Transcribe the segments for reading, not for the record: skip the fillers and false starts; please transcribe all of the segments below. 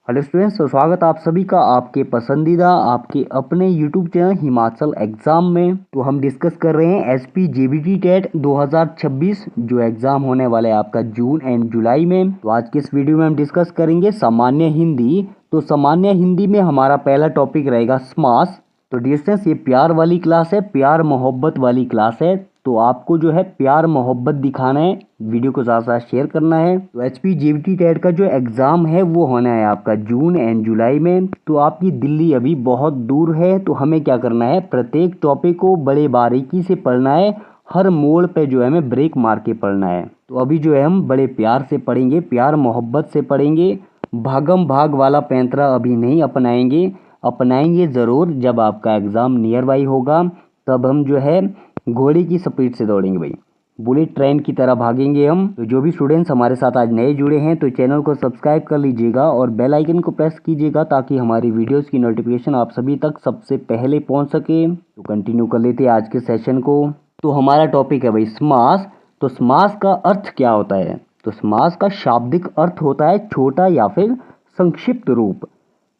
Hello students, तो स्वागत आप सभी का आपके पसंदीदा आपके अपने यूट्यूब चैनल हिमाचल एग्ज़ाम में। तो हम डिस्कस कर रहे हैं एसपी जेबीटी टेट 2026 जो एग्ज़ाम होने वाला है आपका जून एंड जुलाई में। तो आज के इस वीडियो में हम डिस्कस करेंगे सामान्य हिंदी। तो सामान्य हिंदी में हमारा पहला टॉपिक रहेगा समास। तो डियर स्टूडेंट्स, ये प्यार वाली क्लास है, प्यार मोहब्बत वाली क्लास है। तो आपको जो है प्यार मोहब्बत दिखाना है, वीडियो को ज़्यादा से शेयर करना है। तो एचपी जीबीटी टेट का जो एग्ज़ाम है वो होना है आपका जून एंड जुलाई में। तो आपकी दिल्ली अभी बहुत दूर है, तो हमें क्या करना है, प्रत्येक टॉपिक को बड़े बारीकी से पढ़ना है। हर मोड़ पे जो है हमें ब्रेक मार के पढ़ना है। तो अभी जो है हम बड़े प्यार से पढ़ेंगे, प्यार मोहब्बत से पढ़ेंगे। भागम भाग वाला पैंतरा अभी नहीं अपनाएंगे, अपनाएंगे ज़रूर जब आपका एग्ज़ाम नियर बाई होगा। तब हम जो है घोड़े की स्पीड से दौड़ेंगे भाई, बुलेट ट्रेन की तरह भागेंगे हम। तो जो भी स्टूडेंट्स हमारे साथ आज नए जुड़े हैं तो चैनल को सब्सक्राइब कर लीजिएगा और बेल आइकन को प्रेस कीजिएगा ताकि हमारी वीडियोस की नोटिफिकेशन आप सभी तक सबसे पहले पहुंच सके। तो कंटिन्यू कर लेते हैं आज के सेशन को। तो हमारा टॉपिक है भाई समास। तो समास का अर्थ क्या होता है? तो समास का शाब्दिक अर्थ होता है छोटा या फिर संक्षिप्त रूप।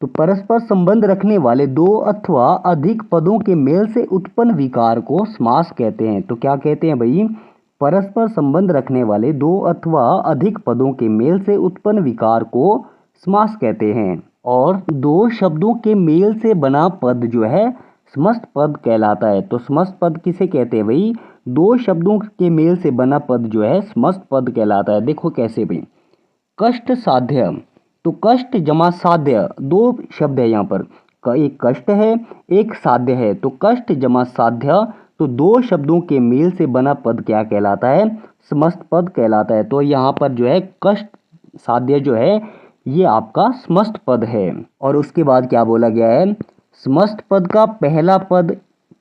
तो परस्पर संबंध रखने वाले दो अथवा अधिक पदों के मेल से उत्पन्न विकार को समास कहते हैं। तो क्या कहते हैं भाई? परस्पर संबंध रखने वाले दो अथवा अधिक पदों के मेल से उत्पन्न विकार को समास कहते हैं। और दो शब्दों के मेल से बना पद जो है समस्त पद कहलाता है। तो समस्त पद किसे कहते हैं भाई? दो शब्दों के मेल से बना पद जो है समस्त पद कहलाता है। देखो कैसे भाई, कष्ट साध्य। तो कष्ट जमा साध्य, दो शब्द है यहाँ पर, एक कष्ट है एक साध्य है। तो कष्ट जमा साध्य, तो दो शब्दों के मेल से बना पद क्या कहलाता है? समस्त पद कहलाता है। तो यहाँ पर जो है कष्ट साध्य जो है ये आपका समस्त पद है। और उसके बाद क्या बोला गया है? समस्त पद का पहला पद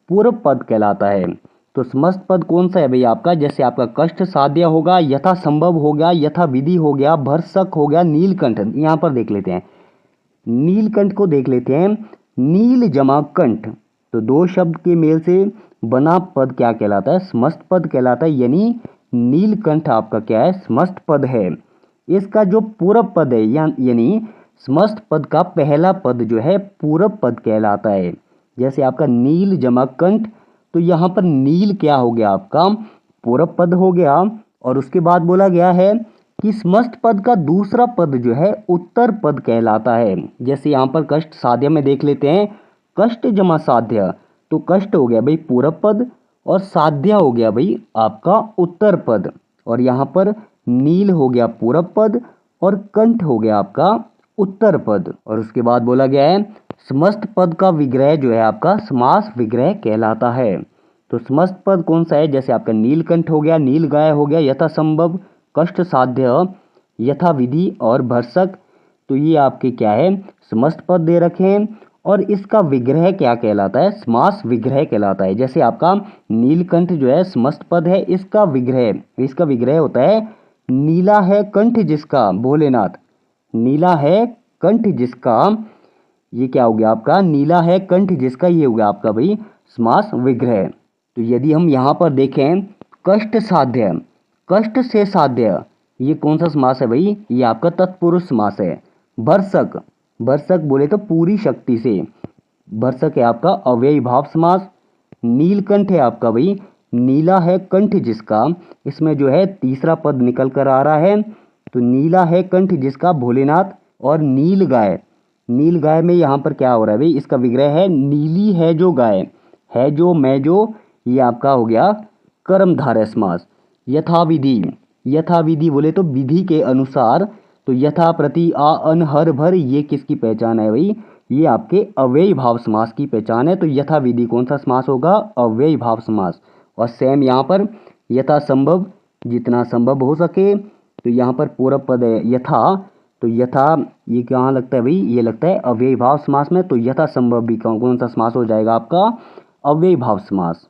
पूर्व पद कहलाता है। तो समस्त पद कौन सा है भाई आपका? जैसे आपका कष्ट साध्य होगा, यथा संभव हो गया, यथा विधि हो गया, भरसक हो गया, नीलकंठ। यहाँ पर देख लेते हैं, नीलकंठ को देख लेते हैं। नील जमा कंठ, तो दो शब्द के मेल से बना पद क्या कहलाता है? समस्त पद कहलाता है। यानी नीलकंठ आपका क्या है? समस्त पद है। इसका जो पूर्व पद है यानी समस्त पद का पहला पद जो है पूर्व पद कहलाता है। जैसे आपका नील जमा कंठ, तो यहाँ पर नील क्या हो गया आपका? पूर्व पद हो गया। और उसके बाद बोला गया है कि समस्त पद का दूसरा पद जो है उत्तर पद कहलाता है। जैसे यहाँ पर कष्ट साध्य में देख लेते हैं, कष्ट जमा साध्य, तो कष्ट हो गया भाई पूर्व पद और साध्य हो गया भाई आपका उत्तर पद। और यहाँ पर नील हो गया पूर्व पद और कंठ हो गया आपका उत्तर पद। और उसके बाद बोला गया है समस्त पद का विग्रह जो है आपका समास विग्रह कहलाता है। तो समस्त पद कौन सा है? जैसे आपका नीलकंठ हो गया, नील गाय हो गया, यथा संभव, कष्ट साध्य, यथा विधि और भरसक। तो ये आपके क्या है? समस्त पद दे रखे हैं। और इसका विग्रह क्या कहलाता है? समास विग्रह कहलाता है। जैसे आपका नीलकंठ जो है समस्त पद है, इसका विग्रह होता है नीला है कंठ जिसका भोलेनाथ, नीला है कंठ जिसका, ये क्या हो गया आपका? नीला है कंठ जिसका, ये हो गया आपका भाई समास विग्रह। तो यदि हम यहाँ पर देखें कष्ट साध्य, कष्ट से साध्य, ये कौन सा समास है भाई? ये आपका तत्पुरुष समास है। भरसक, भरसक बोले तो पूरी शक्ति से, भरसक है आपका अव्ययी भाव समास। नीलकंठ है आपका भाई नीला है कंठ जिसका, इसमें जो है तीसरा पद निकल कर आ रहा है। तो नीला है कंठ जिसका भोलेनाथ। और नील गाय, नील गाय में यहाँ पर क्या हो रहा है भाई? इसका विग्रह है नीली है जो गाय, है जो मैं जो, ये आपका हो गया कर्मधारय समास। यथाविधि, यथाविधि बोले तो विधि के अनुसार। तो यथा प्रति आ अन हर भर, ये किसकी पहचान है भाई? ये आपके अव्ययी भाव समास की पहचान है। तो यथा विधि कौन सा समास होगा? अव्ययी भाव समास। और सेम यहाँ पर यथा संभव, जितना संभव हो सके। तो यहाँ पर पूर्व पद है यथा, तो यथा ये कहाँ लगता है भाई? ये लगता है अव्ययी भाव समास में। तो यथा संभव भी कौन सा समास हो जाएगा आपका? अव्ययी भाव समास।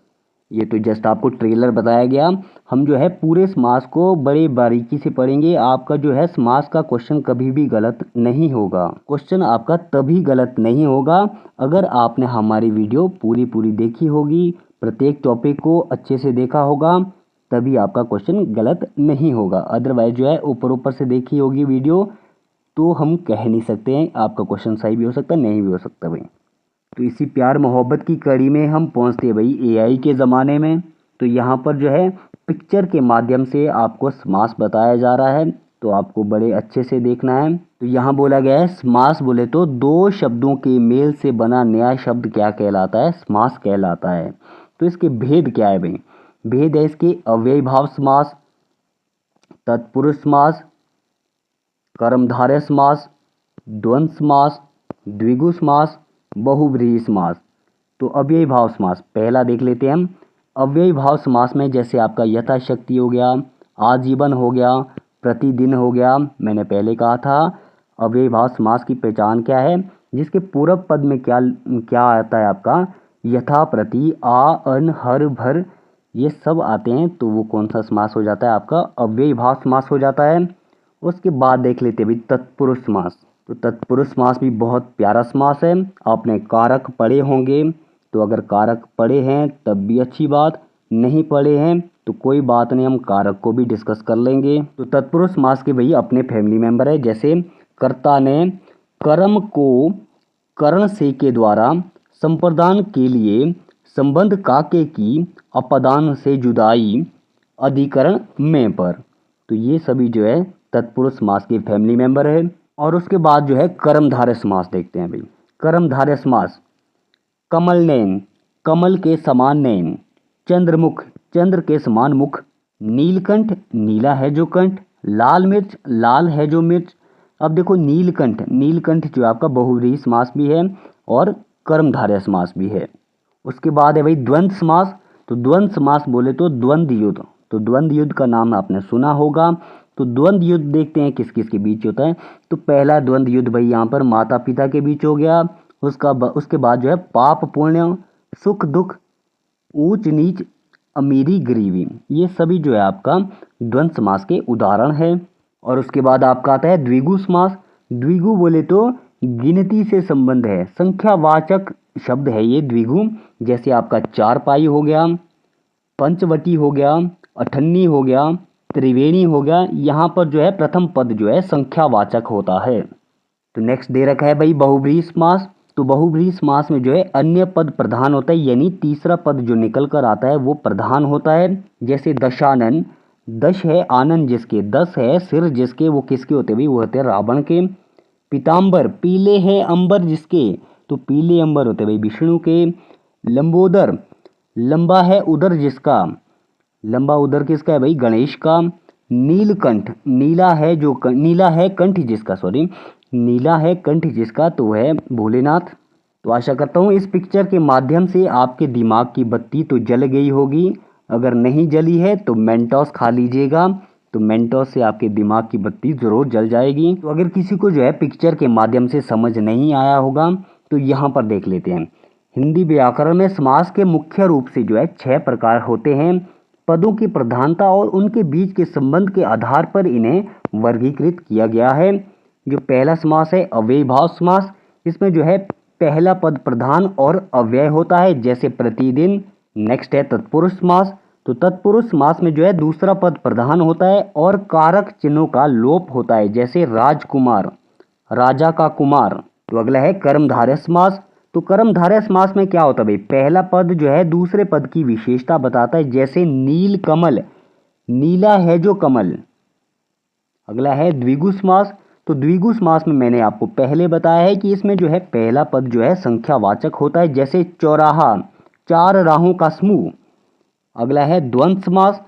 ये तो जस्ट आपको ट्रेलर बताया गया। हम जो है पूरे समास को बड़े बारीकी से पढ़ेंगे। आपका जो है समास का क्वेश्चन कभी भी गलत नहीं होगा। क्वेश्चन आपका तभी गलत नहीं होगा अगर आपने हमारी वीडियो पूरी देखी होगी, प्रत्येक टॉपिक को अच्छे से देखा होगा, तभी आपका क्वेश्चन गलत नहीं होगा। अदरवाइज जो है ऊपर से देखी होगी वीडियो तो हम कह नहीं सकते हैं। आपका क्वेश्चन सही भी हो सकता है, नहीं भी हो सकता भाई। तो इसी प्यार मोहब्बत की कड़ी में हम पहुंचते हैं भाई एआई के ज़माने में। तो यहाँ पर जो है पिक्चर के माध्यम से आपको समास बताया जा रहा है, तो आपको बड़े अच्छे से देखना है। तो यहाँ बोला गया है समास बोले तो दो शब्दों के मेल से बना नया शब्द क्या कहलाता है? समास कहलाता है। तो इसके भेद क्या है भाई? भेद है इसके अव्ययीभाव समास, तत्पुरुष समास, कर्मधारय समास, द्वंद्व समास, द्विगु समास, बहुव्रीहि समास। तो अव्ययी भाव समास पहला देख लेते हैं हम। अव्ययी भाव समास में जैसे आपका यथाशक्ति हो गया, आजीवन हो गया, प्रतिदिन हो गया। मैंने पहले कहा था अव्ययी भाव समास की पहचान क्या है? जिसके पूर्व पद में क्या क्या आता है आपका? यथा, प्रति, आ, अन, हर, भर, ये सब आते हैं, तो वो कौन सा समास हो जाता है? आपका अव्ययी भाव समास हो जाता है। उसके बाद देख लेते हैं भाई तत्पुरुष समास। तो तत्पुरुष समास भी बहुत प्यारा समास है। आपने कारक पढ़े होंगे, तो अगर कारक पढ़े हैं तब भी अच्छी बात, नहीं पढ़े हैं तो कोई बात नहीं, हम कारक को भी डिस्कस कर लेंगे। तो तत्पुरुष समास के भाई अपने फैमिली मेंबर है। जैसे कर्ता ने कर्म को करण से के द्वारा संप्रदान के लिए संबंध काके की अपदान से जुदाई अधिकरण में पर। तो ये सभी जो है तत्पुरुष समास के फैमिली मेंबर है। और उसके बाद जो है कर्मधारय समास देखते हैं भाई। कर्मधारय समास कमल नयन, कमल के समान नयन, चंद्रमुख, चंद्र के समान मुख, नीलकंठ, नीला है जो कंठ, लाल मिर्च, लाल है जो मिर्च। अब देखो नीलकंठ, नीलकंठ जो आपका बहुव्रीहि समास भी है और कर्मधारय समास भी है। उसके बाद है भाई द्वंद्व समास। तो द्वंद्व समास बोले तो द्वंद्व युद्ध। तो द्वंद्व युद्ध का नाम आपने सुना होगा। तो द्वंद्व युद्ध देखते हैं किस किस के बीच होता है। तो पहला द्वंद्व युद्ध भाई यहाँ पर माता पिता के बीच हो गया। उसके बाद जो है पाप पुण्य, सुख दुख, ऊंच नीच, अमीरी गरीबी, ये सभी जो है आपका द्वंद्व समास के उदाहरण है। और उसके बाद आपका आता है द्विगु समास। द्विगु बोले तो गिनती से संबंध है, संख्यावाचक शब्द है ये द्विगु। जैसे आपका चारपाई हो गया, पंचवटी हो गया, अठन्नी हो गया, त्रिवेणी हो गया। यहाँ पर जो है प्रथम पद जो है संख्यावाचक होता है। तो नेक्स्ट दे रखा है भाई बहुव्रीहि समास। तो बहुव्रीहि समास में जो है अन्य पद प्रधान होता है, यानी तीसरा पद जो निकल कर आता है वो प्रधान होता है। जैसे दशानन, दश है आनंद जिसके, दस है सिर जिसके, वो किसके होते भाई? वो होते हैं रावण के। पीताम्बर, पीले है अंबर जिसके, तो पीले अंबर होते भाई विष्णु के। लंबोदर, लंबा है उदर जिसका, लंबा उदर किसका है भाई? गणेश का। नीलकंठ, नीला है जो नीला है कंठ जिसका, सॉरी नीला है कंठ जिसका, तो है भोलेनाथ। तो आशा करता हूँ इस पिक्चर के माध्यम से आपके दिमाग की बत्ती तो जल गई होगी। अगर नहीं जली है तो मेंटोस खा लीजिएगा, तो मेंटोस से आपके दिमाग की बत्ती ज़रूर जल जाएगी। तो अगर किसी को जो है पिक्चर के माध्यम से समझ नहीं आया होगा तो यहाँ पर देख लेते हैं। हिंदी व्याकरण में समास के मुख्य रूप से जो है 6 प्रकार होते हैं। पदों की प्रधानता और उनके बीच के संबंध के आधार पर इन्हें वर्गीकृत किया गया है। जो पहला समास है अव्ययी भाव समास, इसमें जो है पहला पद प्रधान और अव्यय होता है, जैसे प्रतिदिन। नेक्स्ट है तत्पुरुष समास। तो तत्पुरुष समास में जो है दूसरा पद प्रधान होता है और कारक चिन्हों का लोप होता है, जैसे राजकुमार, राजा का कुमार। तो अगला है कर्मधारय समास। तो कर्मधारय समास में क्या होता है भाई? पहला पद जो है दूसरे पद की विशेषता बताता है, जैसे नील कमल, नीला है जो कमल। अगला है द्विगु समास। तो द्विगु समास में मैंने आपको पहले बताया है कि इसमें जो है पहला पद जो है संख्यावाचक होता है, जैसे चौराहा, चार राहों का समूह। अगला है द्वंद्व समास।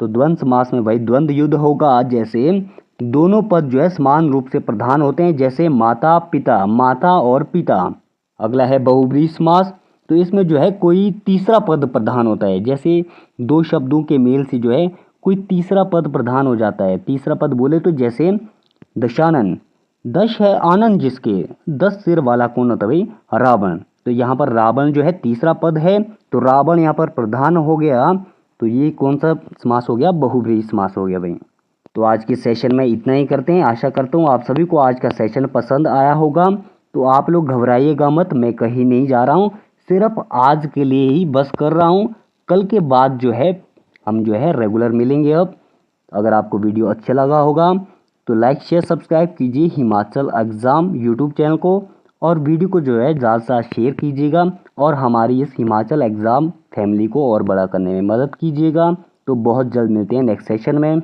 तो द्वंद्व समास में भाई द्वंद्व युद्ध होगा, जैसे दोनों पद जो है समान रूप से प्रधान होते हैं, जैसे माता पिता, माता और पिता। अगला है बहुव्रीहि समास। तो इसमें जो है कोई तीसरा पद प्रधान होता है, जैसे दो शब्दों के मेल से जो है कोई तीसरा पद प्रधान हो जाता है। तीसरा पद बोले तो जैसे दशानन, दश है आनंद जिसके, 10 सिर वाला कौन होता है भाई? रावण। तो यहाँ पर रावण जो है तीसरा पद है, तो रावण यहाँ पर प्रधान हो गया। तो ये कौन सा समास हो गया? बहुव्रीहि समास हो गया भाई। तो आज के सेशन में इतना ही करते हैं। आशा करता हूँ आप सभी को आज का सेशन पसंद आया होगा। तो आप लोग घबराइएगा मत, मैं कहीं नहीं जा रहा हूँ, सिर्फ आज के लिए ही बस कर रहा हूँ। कल के बाद जो है हम जो है रेगुलर मिलेंगे। अब अगर आपको वीडियो अच्छा लगा होगा तो लाइक शेयर सब्सक्राइब कीजिए हिमाचल एग्ज़ाम यूट्यूब चैनल को, और वीडियो को जो है ज़्यादा से ज़्यादा शेयर कीजिएगा और हमारी इस हिमाचल एग्ज़ाम फैमिली को और बड़ा करने में मदद कीजिएगा। तो बहुत जल्द मिलते हैं नेक्स्ट सेशन में।